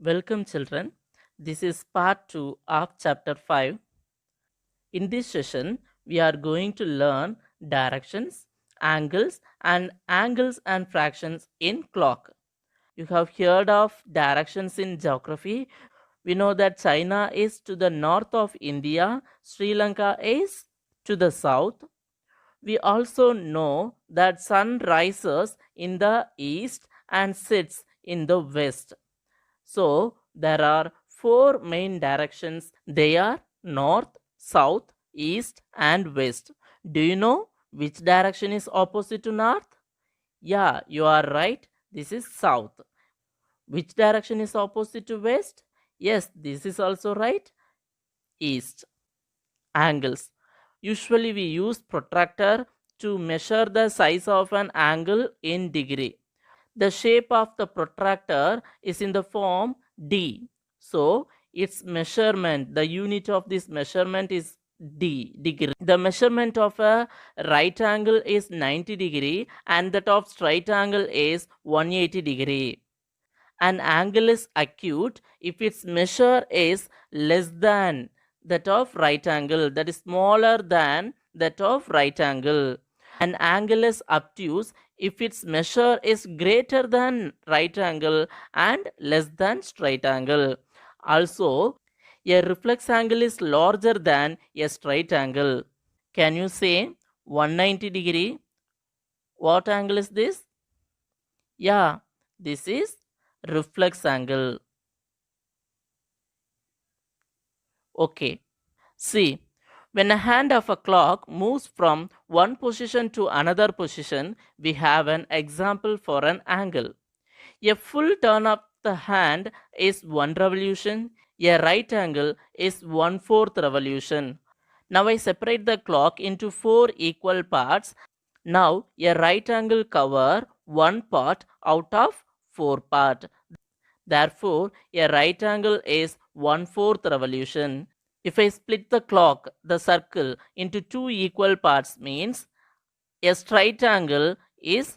Welcome, children. This is part 2 of chapter 5. In this session, we are going to learn directions, angles and fractions in clock. You have heard of directions in geography. We know that China is to the north of India, Sri Lanka is to the south. We also know that sun rises in the east and sets in the west. So there are four main directions. They are north, south, east, and west. Do you know which direction is opposite to north? Yeah, you are right. This is south. Which direction is opposite to west? Yes, this is also right. East. Angles. Usually we use protractor to measure the size of an angle in degree. The shape of the protractor is in the form D. So its measurement, the unit of this measurement is D, degree. The measurement of a right angle is 90 degree and that of straight angle is 180 degree. An angle is acute if its measure is less than that of right angle, that is smaller than that of right angle. An angle is obtuse if its measure is greater than right angle and less than straight angle. Also, a reflex angle is larger than a straight angle. Can you say 190 degree? What angle is this? Yeah, this is reflex angle. Okay. See, when a hand of a clock moves from one position to another position, we have an example for an angle. A full turn of the hand is one revolution, a right angle is 1/4 revolution. Now I separate the clock into four equal parts. Now a right angle cover one part out of four part. Therefore, a right angle is 1/4 revolution. If I split the clock, the circle, into two equal parts means a straight angle is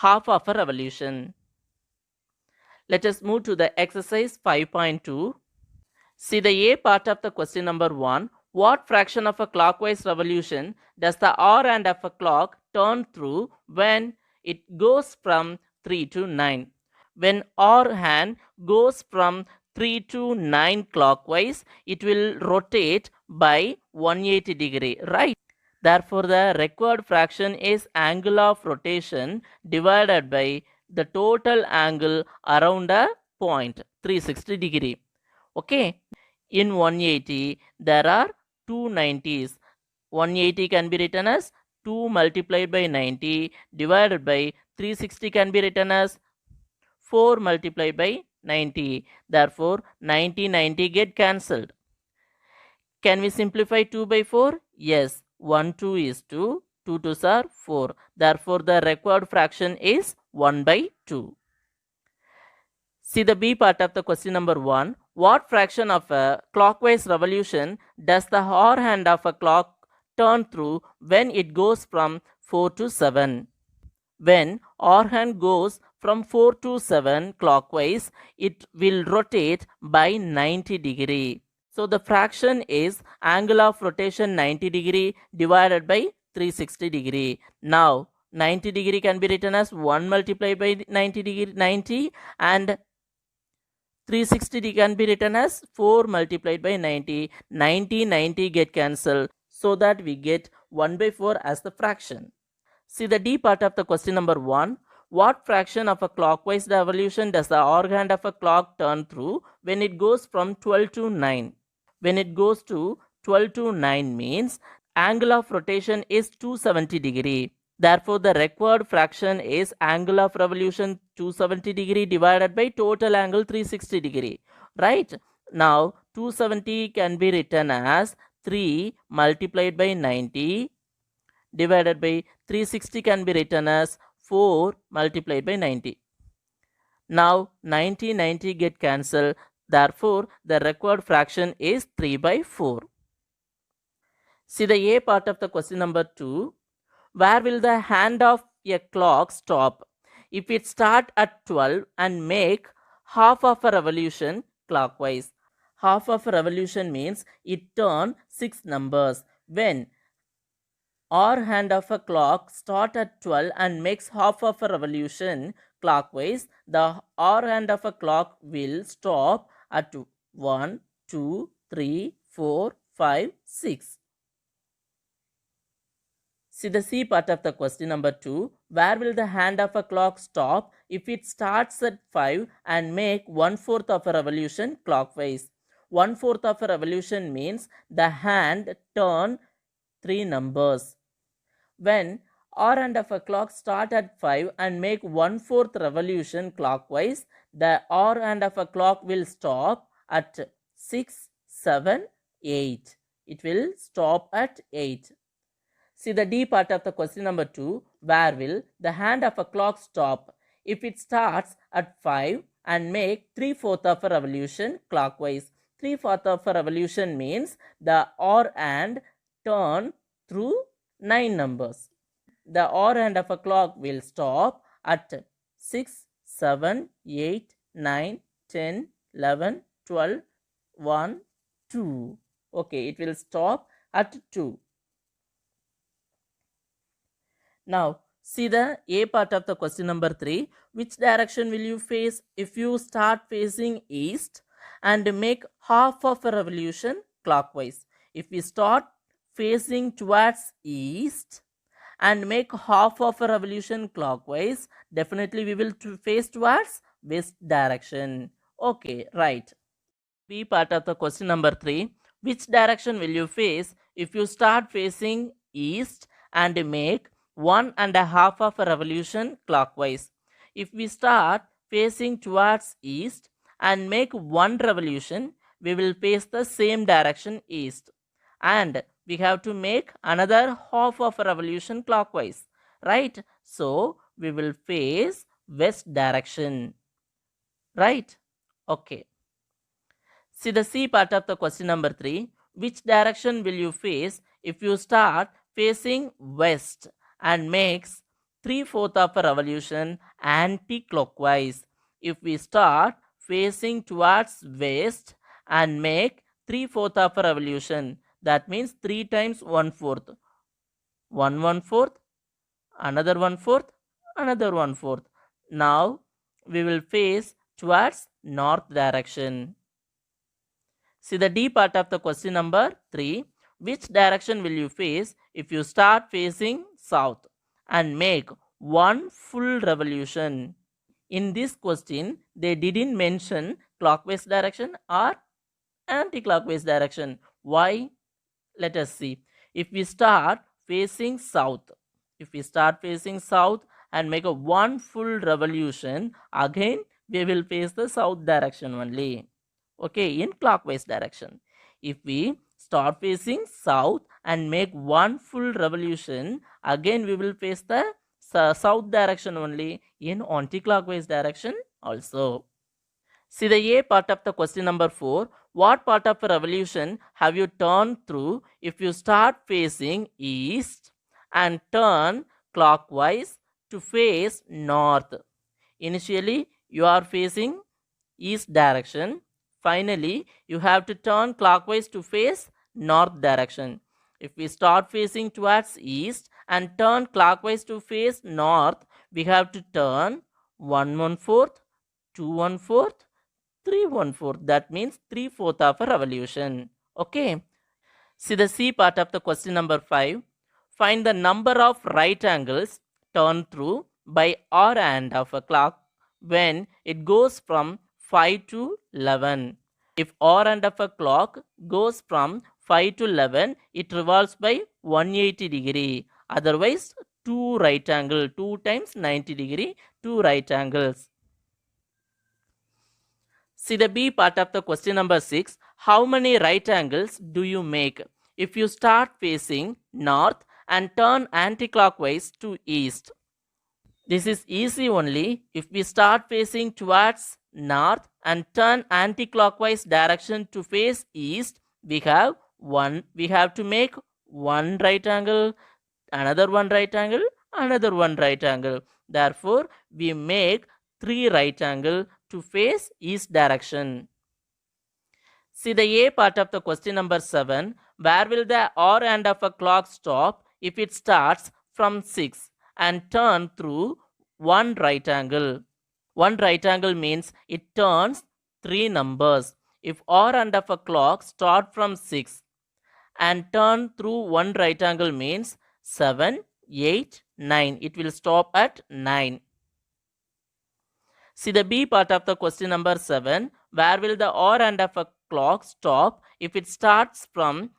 half of a revolution. Let us move to the exercise 5.2. See the A part of the question number 1. What fraction of a clockwise revolution does the R hand of a clock turn through when it goes from 3 to 9? When R hand goes from 3 to 9 clockwise, it will rotate by 180 degree, right? Therefore, the required fraction is angle of rotation divided by the total angle around a point, 360 degree. Okay, in 180 there are two 90s. 180 can be written as 2 multiplied by 90 divided by 360 can be written as 4 multiplied by 90. Therefore 90 get cancelled. Can we simplify 2 by 4? Yes, 1 2 is 2, 2 2s are 4. Therefore the required fraction is 1 by 2. See the B part of the question number 1. What fraction of a clockwise revolution does the R hand of a clock turn through when it goes from 4 to 7? When R hand goes from 4 to 7 clockwise, it will rotate by 90 degree. So the fraction is angle of rotation 90 degree divided by 360 degree. Now 90 degree can be written as 1 multiplied by 90 degree, 90, and 360 can be written as 4 multiplied by 90. 90 get cancelled, so that we get 1 by 4 as the fraction. See the D part of the question number 1. What fraction of a clockwise revolution does the R hand of a clock turn through when it goes from 12 to 9? When it goes to 12 to 9 means angle of rotation is 270 degree. Therefore, the required fraction is angle of revolution 270 degree divided by total angle 360 degree. Right? Now, 270 can be written as 3 multiplied by 90 divided by 360 can be written as 4 multiplied by 90. Now, 90 get cancelled. Therefore, the required fraction is 3 by 4. See the A part of the question number 2. Where will the hand of a clock stop? If it start at 12 and make half of a revolution clockwise. Half of a revolution means it turns 6 numbers. When or hand of a clock start at 12 and makes half of a revolution clockwise, the or hand of a clock will stop at 1, 2, 3, 4, 5, 6. See the C part of the question number 2. Where will the hand of a clock stop if it starts at 5 and make 1/4 of a revolution clockwise? 1/4 of a revolution means the hand turn 3 numbers. When or end of a clock start at 5 and make 1/4 revolution clockwise, the or end of a clock will stop at 6, 7, 8. It will stop at 8. See the D part of the question number 2. Where will the hand of a clock stop if it starts at 5 and make 3/4 of a revolution clockwise? 3/4 of a revolution means the or and turn through 9 numbers. The or end of a clock will stop at 6, 7, 8, 9, 10, 11, 12, 1, 2. Okay, it will stop at 2. Now, see the A part of the question number 3. Which direction will you face if you start facing east and make half of a revolution clockwise? If we start facing towards east and make half of a revolution clockwise, definitely we will face towards west direction. Okay, right. B part of the question number 3. Which direction will you face if you start facing east and make 1.5 of a revolution clockwise? If we start facing towards east and make 1 revolution, we will face the same direction east. And we have to make another half of a revolution clockwise, right? So we will face west direction, right? Okay. See the C part of the question number 3. Which direction will you face if you start facing west and makes 3/4 of a revolution anti-clockwise? If we start facing towards west and make 3/4 of a revolution, that means 3 times 1/4. 1/4, another 1/4, another 1/4. Now we will face towards north direction. See the D part of the question number 3. Which direction will you face if you start facing south and make 1 full revolution? In this question, they didn't mention clockwise direction or anti-clockwise direction. Why? Let us see. If we start facing south, and make a 1 full revolution, again we will face the south direction only. Okay, in clockwise direction. If we start facing south and make 1 full revolution, again we will face the south direction only, in anti-clockwise direction also. See the A part of the question number 4. What part of a revolution have you turned through if you start facing east and turn clockwise to face north? Initially you are facing east direction. Finally, you have to turn clockwise to face north direction. If we start facing towards east and turn clockwise to face north, we have to turn 1/4, 2/4, 3/4. That means 3/4 of a revolution. Okay. See the C part of the question number 5. Find the number of right angles turned through by or and of a clock when it goes from 5 to 11. If or and of a clock goes from 5 to 11, it revolves by 180 degree. Otherwise, 2 right angle, 2 times 90 degree, 2 right angles. See the B part of the question number 6. How many right angles do you make if you start facing north and turn anti-clockwise to east? This is easy only. If we start facing towards north and turn anti-clockwise direction to face east, we have to make 1 right angle, another 1 right angle, another 1 right angle. Therefore, we make 3 right angle to face east direction. See the A part of the question number 7. Where will the hour hand of a clock stop if it starts from 6 and turn through one right angle? One right angle means it turns 3 numbers. If hour hand of a clock start from 6 and turn through one right angle means 7, 8, 9. It will stop at 9. See the B part of the question number 7. Where will the hour hand of a clock stop if it starts from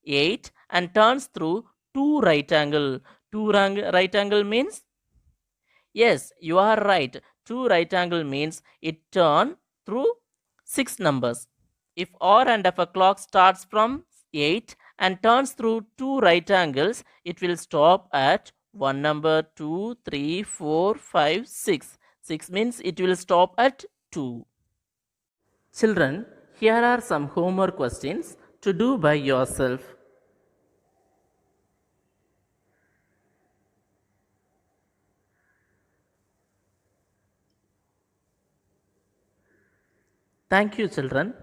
8 and turns through 2 right angle? 2 right angle means? Yes, you are right. 2 right angle means it turn through 6 numbers. If hour hand of a clock starts from 8 and turns through 2 right angles, it will stop at one number, 2, 3, 4, 5, 6. 6 means it will stop at 2. Children, here are some homework questions to do by yourself. Thank you, children.